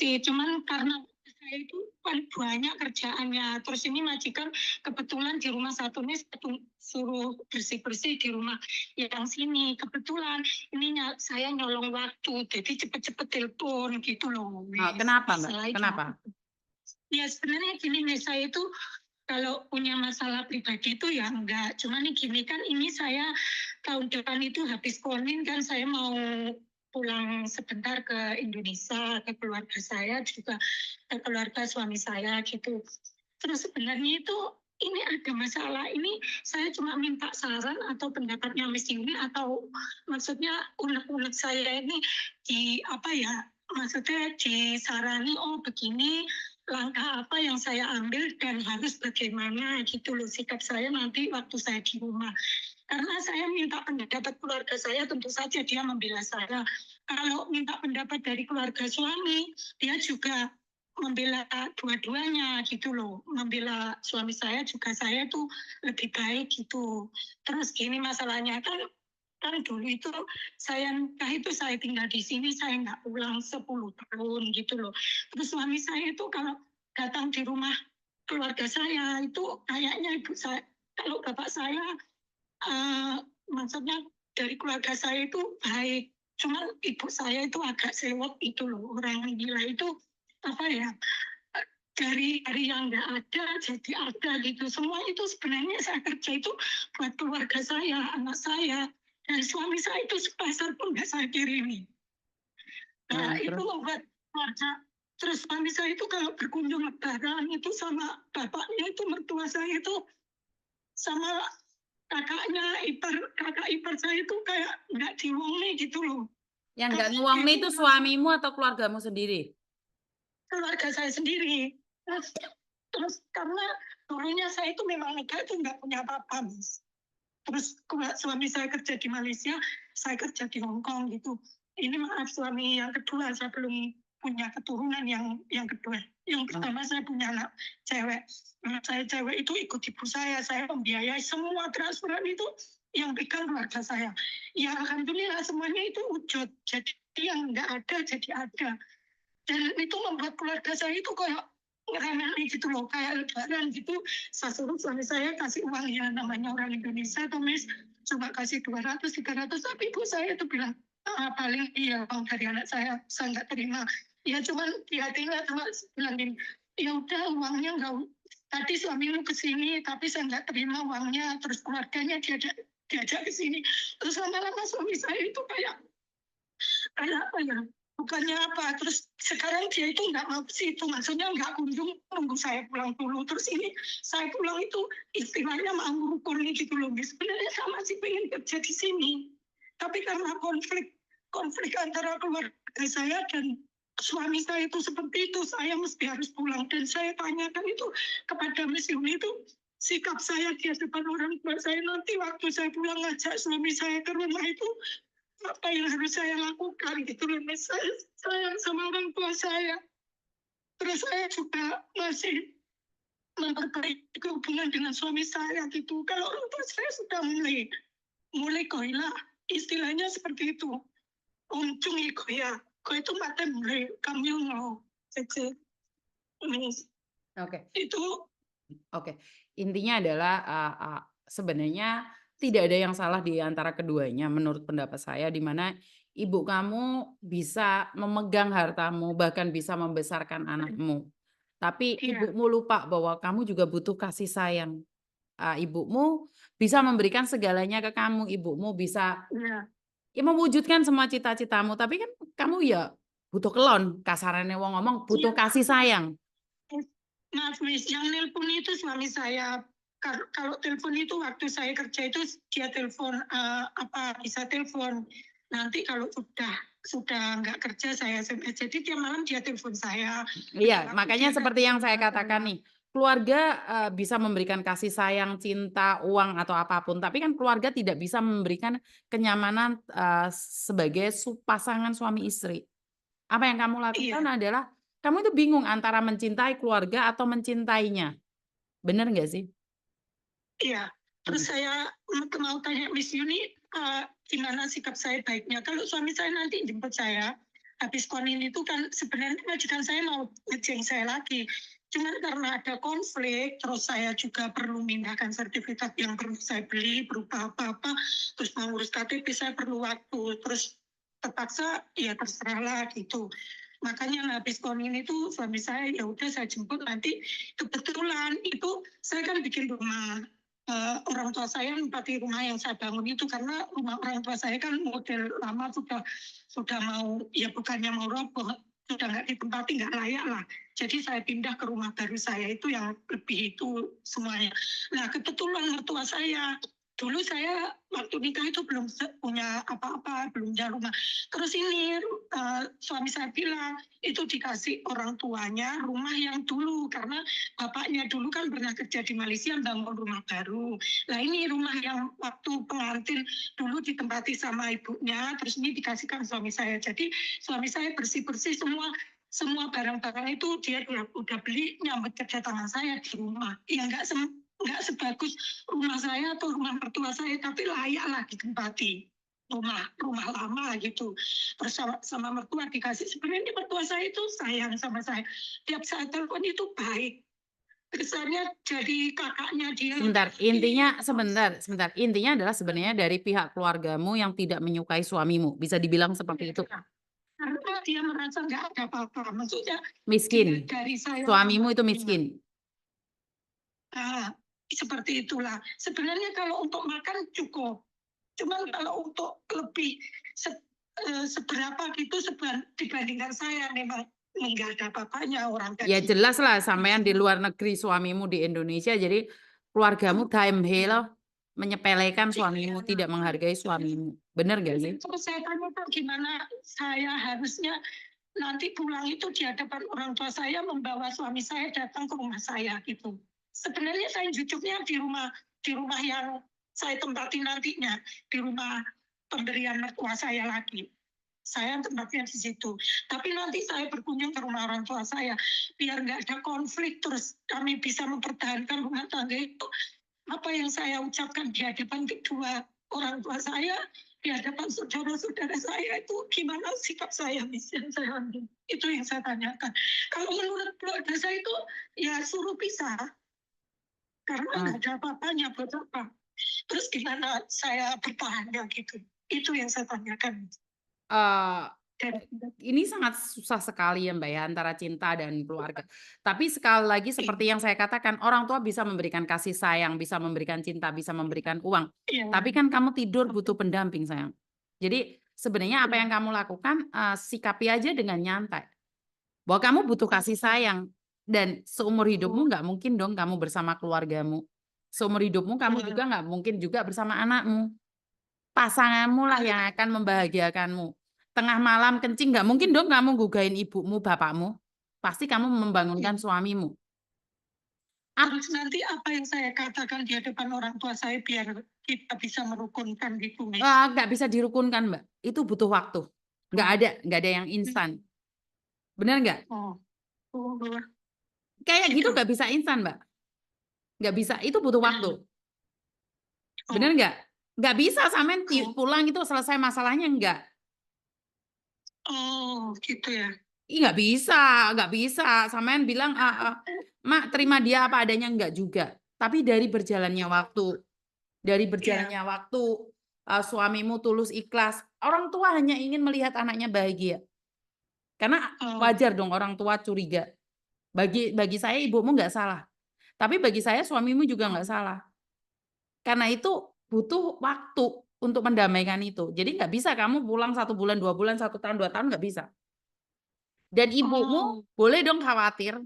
sih, cuman karena saya itu kan banyak kerjaannya. Terus ini majikan kebetulan di rumah satunya suruh bersih-bersih di rumah yang sini. Kebetulan ini saya nyolong waktu, jadi cepet-cepet telepon gitu loh. Kenapa, Mbak? Masalahnya Kenapa? ya sebenarnya gini nih, saya itu kalau punya masalah pribadi itu ya enggak. Cuma nih gini kan, ini saya tahun depan itu habis konin kan, saya mau pulang sebentar ke Indonesia, ke keluarga saya juga, ke keluarga suami saya gitu. Terus sebenarnya itu ini ada masalah, ini saya cuma minta saran atau pendapatnya Miss Yuni, atau maksudnya unek-unek saya ini di apa ya, maksudnya disarani, oh begini langkah apa yang saya ambil dan harus bagaimana gitu loh sikap saya nanti waktu saya di rumah. Karena saya minta pendapat keluarga saya, tentu saja dia membela saya. Kalau minta pendapat dari keluarga suami, dia juga membela dua-duanya gitu loh. Membela suami saya juga, saya tuh lebih baik gitu. Terus gini masalahnya kan dulu itu saya nikah itu saya tinggal di sini, saya nggak pulang 10 tahun gitu loh. Terus suami saya itu kalau datang di rumah keluarga saya itu kayaknya ibu saya, kalau bapak saya maksudnya dari keluarga saya itu baik, cuman ibu saya itu agak sewot itu loh, orang gila itu apa ya, dari yang nggak ada jadi ada gitu. Semua itu sebenarnya saya kerja itu buat keluarga saya, anak saya, dan suami saya itu sepeser pun nggak saya kirimi. Nah itu Terus? membuat keluarga. Terus suami saya itu kalau berkunjung lebaran itu sama bapaknya itu, mertua saya itu sama kakaknya, kakak ipar saya itu kayak nggak diwongli gitu loh. Yang nggak Karena dia nyuwangnya itu itu suamimu atau keluargamu sendiri? keluarga saya sendiri. Terus karena dulunya saya itu memang nikah itu nggak punya apa-apa, Mas. Terus suami saya kerja di Malaysia, saya kerja di Hong Kong gitu. Ini maaf suami yang kedua, saya belum punya keturunan yang kedua. Yang pertama saya punya anak cewek. Anak saya cewek itu ikut ibu saya membiayai semua transferan itu yang pegang keluarga saya. Ya alhamdulillah semuanya itu wujud. Jadi yang nggak ada jadi ada. Dan itu membuat keluarga saya itu kayak ngeremehin gitu loh, kayak lebaran gitu. Saya suruh suami saya kasih uang, ya namanya orang Indonesia tuh Miss, coba kasih 200, 300, tapi ibu saya itu bilang, paling iya uang dari anak saya nggak terima. Ya cuman di hatinya cuma bilang gini, ya udah uangnya nggak, tadi suamimu kesini tapi saya nggak terima uangnya, terus keluarganya diajak ke sini. Terus lama-lama suami saya itu kayak apa ya, bukannya apa, terus sekarang dia itu nggak mau ke situ, maksudnya nggak kunjung nunggu saya pulang dulu. Terus ini saya pulang itu istilahnya mau ngukur nih gitu loh, sebenarnya saya masih pengen kerja di sini, tapi karena konflik antara keluarga saya dan suami saya itu seperti itu, saya mesti harus pulang. Dan saya tanyakan itu kepada Miss Yuni itu, sikap saya di hadapan orang tua saya nanti waktu saya pulang ngajak suami saya ke rumah itu apa yang harus saya lakukan gitu loh, Mas. Saya sayang sama orang tua saya. Terus saya juga masih memperbaiki hubungan dengan suami saya gitu. Kalau orang tua saya sudah mulai goyah, istilahnya seperti itu. Uncungi goyah. Kau itu mati mulai kamu mau. Jadi, Oke. itu Oke, intinya adalah, sebenarnya tidak ada yang salah di antara keduanya menurut pendapat saya, di mana ibu kamu bisa memegang hartamu, bahkan bisa membesarkan anakmu. Tapi iya, ibumu lupa bahwa kamu juga butuh kasih sayang. Ibumu bisa memberikan segalanya ke kamu, ibumu bisa, iya. ya mewujudkan semua cita-citamu, tapi kan kamu ya butuh kelon, kasarannya wong ngomong butuh Iya, kasih sayang. maaf Miss, yang nelpon itu suami saya. Kalau telepon itu waktu saya kerja itu dia telepon, apa bisa telepon. Nanti kalau sudah nggak kerja saya SMS. Jadi tiap malam dia telepon saya. Ada Iya, waktu makanya dia seperti yang telepon saya katakan saya. nih, keluarga, bisa memberikan kasih sayang, cinta, uang, atau apapun, tapi kan keluarga tidak bisa memberikan kenyamanan, sebagai pasangan suami istri. Apa yang kamu lakukan Iya, adalah, kamu itu bingung antara mencintai keluarga atau mencintainya, bener nggak sih? iya. Terus Mhm. saya mau tanya Miss Yuni, gimana sikap saya baiknya? Kalau suami saya nanti jemput saya, habis konin itu kan sebenarnya majikan saya mau ngejeng saya lagi. Cuman karena ada konflik, terus saya juga perlu mindahkan sertifikat yang perlu saya beli berupa apa-apa, terus mengurus KTP saya perlu waktu, terus terpaksa ya terserahlah gitu. Makanya habis konin itu suami saya ya udah saya jemput nanti, kebetulan itu saya kan bikin rumah. Orang tua saya menempati rumah yang saya bangun itu karena rumah orang tua saya kan model lama, sudah mau ya bukannya mau roboh, sudah nggak ditempati, nggak layak lah. Jadi saya pindah ke rumah baru saya itu yang lebih itu semuanya. Nah kebetulan mertua saya dulu saya waktu nikah itu belum punya apa-apa, belum punya rumah. Terus ini suami saya bilang itu dikasih orang tuanya rumah yang dulu karena bapaknya dulu kan pernah kerja di Malaysia bangun rumah baru. Nah ini rumah yang waktu pengantin dulu ditempati sama ibunya, terus ini dikasihkan suami saya. Jadi suami saya bersih-bersih semua barang-barang itu dia udah beli nyambut kedatangan saya di rumah. Ya nggak sebagus rumah saya atau rumah mertua saya, tapi layak lah ditempati rumah lama gitu. Terus sama mertua dikasih, sebenarnya mertua saya itu sayang sama saya. Tiap saat telepon itu baik. Kesannya jadi kakaknya dia. Sebentar. Intinya adalah sebenarnya dari pihak keluargamu yang tidak menyukai suamimu. Bisa dibilang seperti itu. Karena dia merasa nggak ada apa-apa. Maksudnya Miskin. dari saya. Suamimu itu miskin. Nah, seperti itulah. Sebenarnya kalau untuk makan cukup. Cuman kalau untuk lebih seberapa gitu dibandingkan saya memang nggak ada apa-apanya orang Ya gaji. jelas lah sampean di luar negeri, suamimu di Indonesia, jadi keluargamu loh menyepelekan suamimu, tidak menghargai suamimu. Bener gak sih? Terus saya tanya gimana saya harusnya nanti pulang itu di hadapan orang tua saya membawa suami saya datang ke rumah saya gitu. Sebenarnya saya jujurnya di rumah yang saya tempati nantinya, di rumah pemberian mertua saya lagi. Saya tempatnya di situ. Tapi nanti saya berkunjung ke rumah orang tua saya biar nggak ada konflik, terus kami bisa mempertahankan rumah tangga itu. Apa yang saya ucapkan di hadapan kedua orang tua saya, di hadapan saudara-saudara saya itu gimana sikap saya yang saya ambil. Itu yang saya tanyakan. Kalau menurut keluarga saya itu ya suruh pisah karena nggak ada apa-apanya buat apa. Terus gimana saya bertahannya gitu. Itu yang saya tanyakan. Ini sangat susah sekali ya Mbak ya antara cinta dan keluarga. Tapi sekali lagi seperti yang saya katakan, orang tua bisa memberikan kasih sayang, bisa memberikan cinta, bisa memberikan uang. Tapi kan kamu tidur butuh pendamping sayang. Jadi sebenarnya apa yang kamu lakukan, sikapi aja dengan nyantai. Bahwa kamu butuh kasih sayang dan seumur hidupmu nggak mungkin dong kamu bersama keluargamu. Seumur hidupmu kamu juga nggak mungkin juga bersama anakmu. Pasanganmu lah yang akan membahagiakanmu. Tengah malam kencing nggak mungkin dong kamu gugain ibumu, bapakmu. Pasti kamu membangunkan suamimu. Terus nanti apa yang saya katakan di hadapan orang tua saya biar kita bisa merukunkan gitu, Miss? Nggak bisa dirukunkan, Mbak. Itu butuh waktu. Nggak ada yang instan. Benar nggak? Kayak gitu nggak bisa instan, Mbak. Nggak bisa, itu butuh waktu. Benar nggak? Nggak bisa sampean pulang itu selesai masalahnya, nggak. Oh, gitu ya. Ih, nggak bisa. Sampean bilang, Mak terima dia apa adanya, enggak juga. Tapi dari berjalannya waktu, suamimu tulus ikhlas. Orang tua hanya ingin melihat anaknya bahagia. Karena wajar dong orang tua curiga. Bagi saya ibumu nggak salah. Tapi bagi saya suamimu juga nggak salah. Karena itu butuh waktu untuk mendamaikan itu. Jadi nggak bisa kamu pulang 1 bulan, 2 bulan, 1 tahun, 2 tahun nggak bisa. Dan ibumu boleh dong khawatir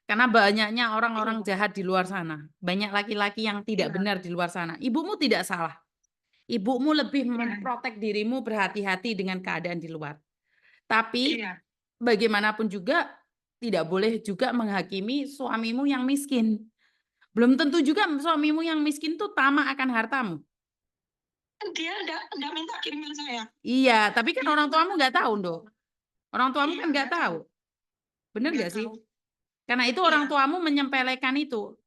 karena banyaknya orang-orang jahat di luar sana. Banyak laki-laki yang tidak benar di luar sana. Ibumu tidak salah. Ibumu lebih memprotek dirimu, berhati-hati dengan keadaan di luar. Tapi bagaimanapun juga tidak boleh juga menghakimi suamimu yang miskin. Belum tentu juga suamimu yang miskin tuh tamak akan hartamu. Dia enggak minta kiriman saya. Iya, tapi kan orang tuamu nggak tahu dong. Orang tuamu kan nggak tahu. Bener nggak sih? Karena itu orang tuamu menyempelekan itu.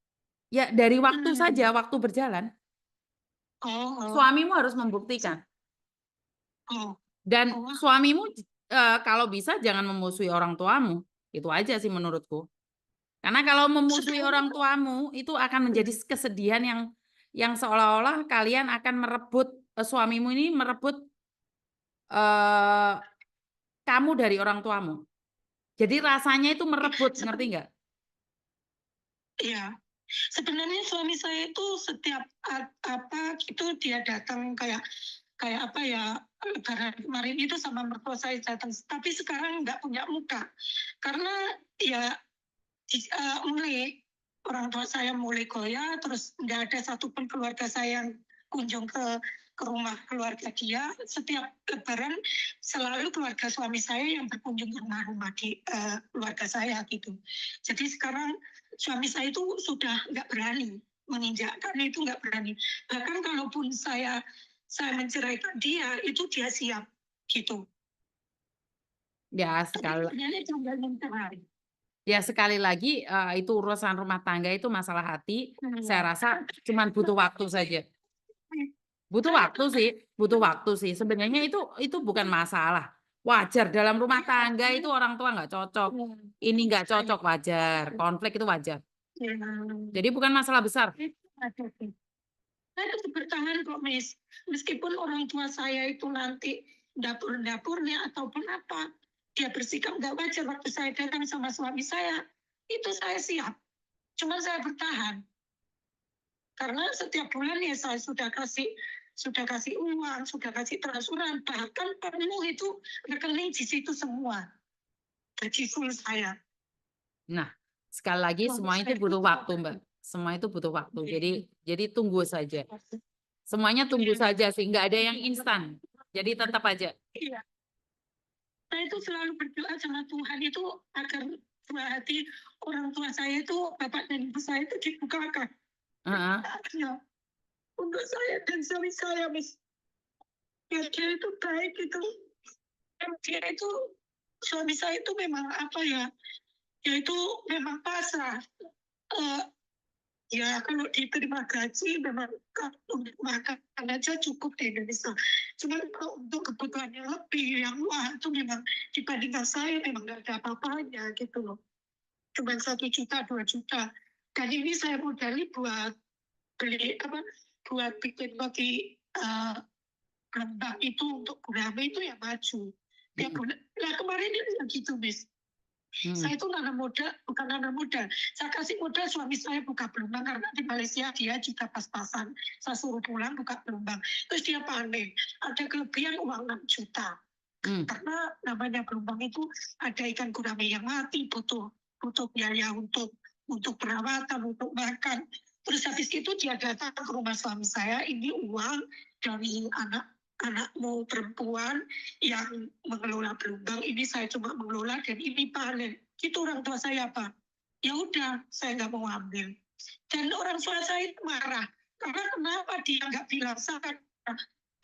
Ya dari waktu saja, waktu berjalan. Suamimu harus membuktikan. Dan suamimu Kalau bisa jangan memusuhi orang tuamu, itu aja sih menurutku. Karena kalau memusuhi Sebenarnya orang tuamu, itu akan menjadi kesedihan yang seolah-olah kalian akan merebut suamimu ini merebut, eee, kamu dari orang tuamu. Jadi rasanya itu merebut, ngerti seben nggak? iya, sebenarnya suami saya itu setiap apa gitu dia datang kayak kayak apa ya, lebaran kemarin itu sama mertua saya datang, tapi sekarang nggak punya muka. Karena ya mulai orang tua saya mulai goyah, terus nggak ada satupun keluarga saya yang kunjung ke rumah keluarga dia. Setiap lebaran selalu keluarga suami saya yang berkunjung ke rumah-rumah di keluarga saya gitu. Jadi sekarang suami saya itu sudah nggak berani menginjakkan, itu nggak berani. Bahkan kalaupun saya menceraikan dia, itu dia siap gitu. Ya Tapi sekali sebenarnya jangan mencerai. ya sekali lagi, itu urusan rumah tangga itu masalah hati, Hmm. saya rasa cuman butuh waktu saja. Butuh Saya waktu sih butuh waktu sih. Sebenarnya itu bukan masalah. Wajar dalam rumah tangga itu orang tua nggak cocok, ini nggak cocok wajar, konflik itu wajar. Jadi bukan masalah besar. Saya tetap bertahan kok, Miss. Meskipun orang tua saya itu nanti dapur-dapurnya ataupun apa, dia bersikap nggak wajar waktu saya datang sama suami saya, itu saya siap. Cuma saya bertahan. Karena setiap bulan ya saya sudah kasih uang, sudah kasih transferan, bahkan penuh itu rekening di situ semua. Gaji full saya. Nah, sekali lagi Suami semua itu saya itu butuh waktu, Mbak. Semua itu butuh waktu. Jadi tunggu saja. Semuanya tunggu saja sih, nggak ada yang instan. Jadi tetap aja. iya, saya itu selalu berdoa sama Tuhan itu agar dua hati orang tua saya itu, bapak dan ibu saya itu dibukakan. Heeh. Ya, untuk saya dan suami saya, Miss. Ya, dia itu baik itu. Dia itu, suami saya itu memang apa ya, dia itu memang pasrah. Eh, Ya, kalau diterima gaji memang untuk makan aja cukup di Indonesia. Cuman kalau untuk kebutuhannya lebih yang wah itu memang dibandingkan saya memang nggak ada apa-apanya gitu loh. Cuma 1 juta, 2 juta. Dan ini saya modali buat beli apa? Buat bikin bagi rendang itu untuk gurame itu ya maju. Ya Mhm, bulan. Nah kemarin ini gitu, Miss. mhm, Saya itu nanam modal, bukan nanam modal. Saya kasih modal suami saya buka pelumbang karena di Malaysia dia juga pas-pasan. Saya suruh pulang buka pelumbang. Terus dia panen. Ada kelebihan uang 6 juta. mmm, Karena namanya pelumbang itu ada ikan gurame yang mati, butuh butuh biaya untuk perawatan, untuk makan. Terus habis itu dia datang ke rumah suami saya, ini uang dari anakmu perempuan yang mengelola pelumbang, ini saya cuma mengelola dan ini panen. Itu orang tua saya apa? Ya udah, saya nggak mau ambil. Dan orang tua saya itu marah. Karena kenapa dia nggak bilang saya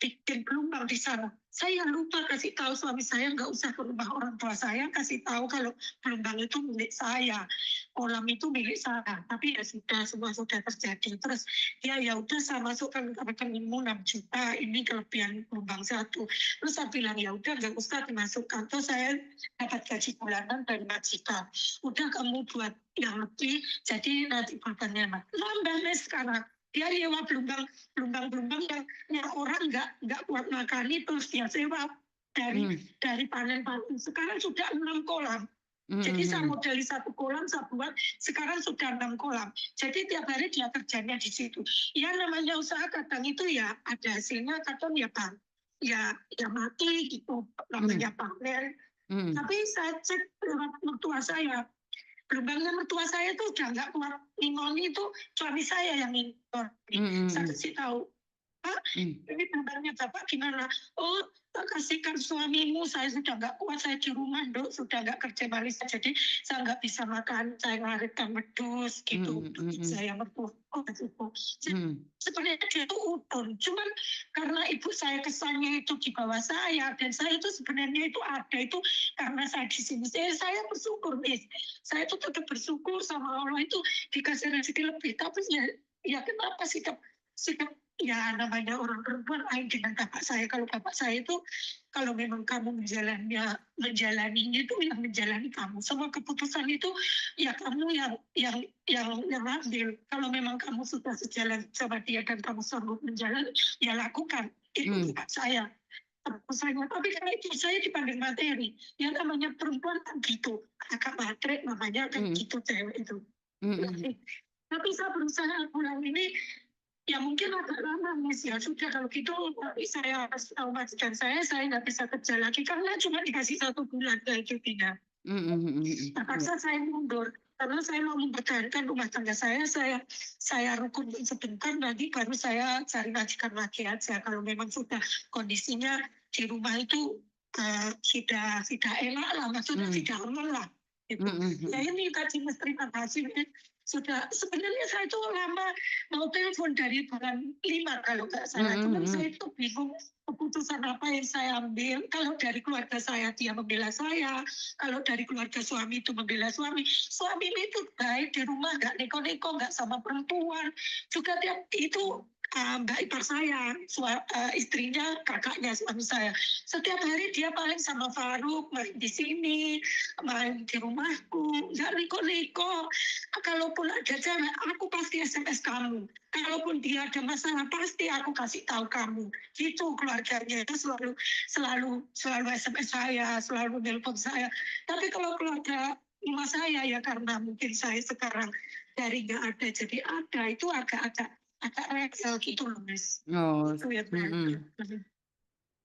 bikin pelumbang di sana. Saya lupa kasih tahu suami saya nggak usah ke rumah orang tua saya, kasih tahu kalau pelumbang itu milik saya, kolam itu milik saya. Tapi ya sudah, semua sudah terjadi. Terus ya udah saya masukkan ke rekeningmu 6 juta, ini kelebihan pelumbang satu. Terus saya bilang ya udah nggak usah dimasukkan. Terus saya dapat gaji bulanan dari majikan. Udah kamu buat yang lebih, jadi nanti bebannya nambah sekarang. Dia nyewa pelumbang yang orang nggak kuat makan itu dia sewa dari mmm, dari panen-panen. Sekarang sudah 6 kolam. mhm, Jadi saya mhm, modali 1 kolam, saya buat, sekarang sudah 6 kolam. Jadi tiap hari dia kerjanya di situ. Ya namanya usaha kadang itu ya ada hasilnya, kadang ya bang, ya mati gitu, mhm, namanya panen. mhm, Tapi saya cek lewat mertua saya, gelombangnya mertua saya tuh udah nggak kuat ngingoni itu, suami saya yang ngingoni. mhm, Saya mhm, kasih tahu, Pak, mhm, ini kabarnya Bapak gimana? Oh, tak kasihkan suamimu, saya sudah nggak kuat, saya di rumah, Dok, sudah nggak kerja Malaysia, jadi saya nggak bisa makan, saya ngaritkan wedus, gitu. mhm, mhm, Saya mertua, oh, gitu. mhm, Sebenarnya dia itu udun, cuman karena ibu saya kesannya itu di bawah saya, dan saya itu sebenarnya itu ada itu karena saya di sini. Saya bersyukur, Miss. Saya itu tetap bersyukur sama Allah itu dikasih rezeki lebih, tapi ya kenapa sih sikap ya namanya orang perempuan lain dengan bapak saya. Kalau bapak saya itu kalau memang kamu menjalaninya itu yang menjalani kamu. Semua keputusan itu ya kamu yang ambil. Kalau memang kamu sudah sejalan sama dia dan kamu sanggup menjalani, ya lakukan. Itu Hmm. bapak saya. Saya, tapi karena itu saya dipandang materi. Yang namanya perempuan kan gitu. Agak matre namanya kan Hmm. gitu cewek itu. Hmm. Tapi saya berusaha pulang ini ya mungkin agak lama Miss ya sudah kalau gitu tapi saya harus tahu majikan saya nggak bisa kerja lagi karena cuma dikasih 1 bulan kayak cutinya. Hmm. Hmm. Iya. Terpaksa saya mundur karena saya mau mempertahankan rumah tangga saya rukun sebentar nanti baru saya cari majikan lagi aja kalau memang sudah kondisinya di rumah itu sudah enak lah maksudnya Hmm. tidak aman lah gitu. Hmm. Ya ini tadi Mas terima kasih sudah sebenarnya saya itu lama mau telepon dari bulan 5 kalau nggak salah. Cuman Hmm. saya itu bingung keputusan apa yang saya ambil. Kalau dari keluarga saya dia membela saya, kalau dari keluarga suami itu membela suami. Suami itu baik di rumah nggak neko-neko nggak sama perempuan. Juga dia itu Mbak ipar saya, istrinya kakaknya suami saya. Setiap hari dia paling sama Faruk main di sini, main di rumahku, nggak neko-neko. Kalaupun ada cewek, aku pasti SMS kamu. Kalaupun dia ada masalah, pasti aku kasih tahu kamu. Gitu keluarganya itu selalu SMS saya, selalu nelpon saya. Tapi kalau keluarga rumah saya ya karena mungkin saya sekarang dari nggak ada jadi ada itu agak real gitu loh Mas. Oh. Itu ya Mbak. Hmm.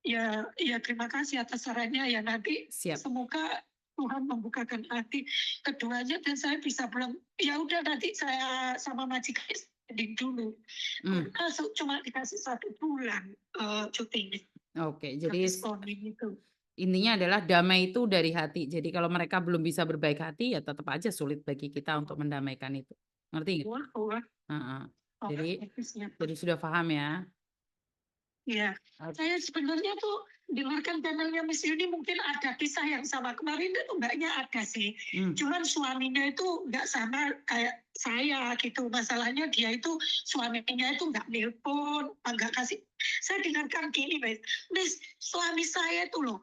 Ya terima kasih atas sarannya ya nanti Siap. semoga Tuhan membukakan hati keduanya dan saya bisa pulang. Ya udah nanti saya sama majikan pending dulu. Hmm. Karena cuma dikasih 1 bulan cutinya. Oke, jadi Habis pending itu. intinya adalah damai itu dari hati. Jadi kalau mereka belum bisa berbaik hati ya tetap aja sulit bagi kita untuk mendamaikan itu. Ngerti nggak? Wah. Heeh. Oke, Jadi siap. jadi sudah paham ya? Iya, Oke. saya sebenarnya tuh dengarkan channelnya Miss Yuni mungkin ada kisah yang sama. Kemarin itu mbaknya ada sih. Hmm. Cuman suaminya itu nggak sama kayak saya gitu. Masalahnya dia itu suaminya itu nggak nelpon, nggak kasih. Saya dengarkan gini, Miss, suami saya itu loh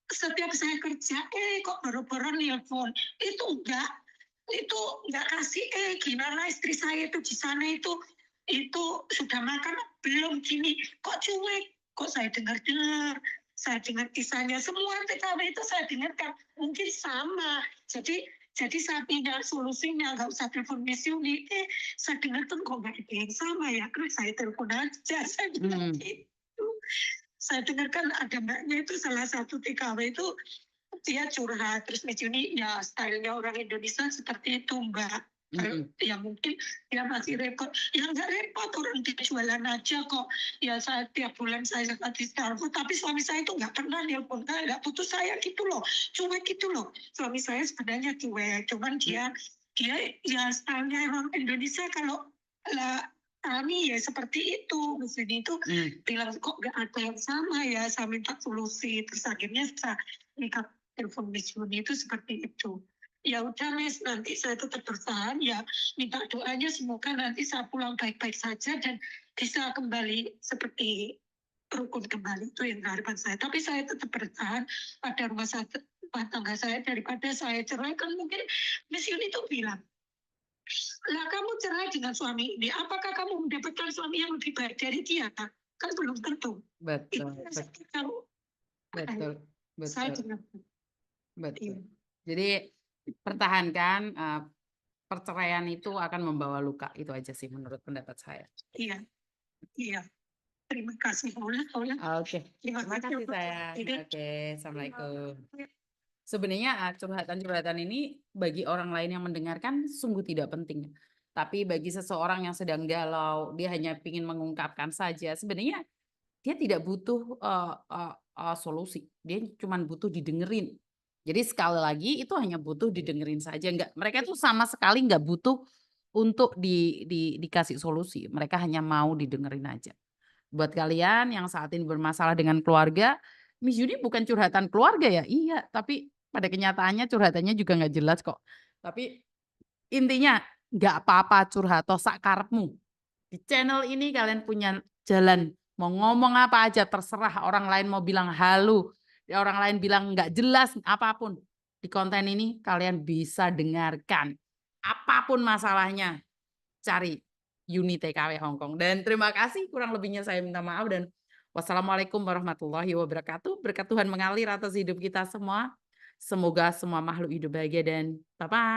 setiap saya kerja, kok boro-boro nelpon. Itu enggak kasih gimana istri saya itu di sana itu sudah makan belum gini kok cuek kok saya dengar kisahnya semua TKW itu saya dengarkan mungkin sama jadi saya pindah solusinya nggak usah telepon Miss Yuni saya dengar tuh kok nggak ada yang sama ya terus saya telepon aja saya bilang gitu saya dengarkan ada mbaknya itu salah satu TKW itu dia curhat terus Miss Yuni ya stylenya orang Indonesia seperti itu Mbak kalau ya mungkin dia masih repot ya nggak repot orang dia jualan aja kok ya saya tiap bulan saya kasih Starbucks tapi suami saya itu nggak pernah nelpon nggak putus saya gitu loh cuek gitu loh suami saya sebenarnya cuek cuman dia ya stylenya orang Indonesia kalau lah kami ya seperti itu misalnya itu bilang kok nggak ada yang sama ya saya minta solusi terus akhirnya saya nikah telepon Miss Yuni itu seperti itu. Ya udah Miss, nanti saya tetap bertahan ya minta doanya semoga nanti saya pulang baik-baik saja dan bisa kembali seperti rukun kembali itu yang harapan saya. Tapi saya tetap bertahan pada rumah tangga saya daripada saya cerai kan mungkin Miss Yuni itu bilang lah kamu cerai dengan suami ini, apakah kamu mendapatkan suami yang lebih baik dari dia? Kan belum tentu. Betul, Itu kalau betul, saya betul, dengar. betul. Jadi pertahankan perceraian itu akan membawa luka itu aja sih menurut pendapat saya. Iya. Terima kasih Paula. Oke. Terima kasih sayang. Oke, assalamualaikum. Sebenarnya curhatan-curhatan ini bagi orang lain yang mendengarkan sungguh tidak penting. Tapi bagi seseorang yang sedang galau, dia hanya ingin mengungkapkan saja. Sebenarnya dia tidak butuh solusi. Dia cuma butuh didengerin. Jadi sekali lagi itu hanya butuh didengerin saja. Mereka itu sama sekali nggak butuh untuk dikasih solusi. Mereka hanya mau didengerin aja. Buat kalian yang saat ini bermasalah dengan keluarga, Miss Yuni bukan curhatan keluarga ya? Iya, tapi pada kenyataannya curhatannya juga nggak jelas kok. Tapi intinya nggak apa-apa curhat toh sak karepmu. Di channel ini kalian punya jalan, mau ngomong apa aja terserah, orang lain mau bilang halu, orang lain bilang nggak jelas, apapun. Di konten ini kalian bisa dengarkan. Apapun masalahnya, cari Uni TKW Hongkong. Dan terima kasih, kurang lebihnya saya minta maaf dan wassalamualaikum warahmatullahi wabarakatuh. Berkat Tuhan mengalir atas hidup kita semua. Semoga semua makhluk hidup bahagia dan bye-bye.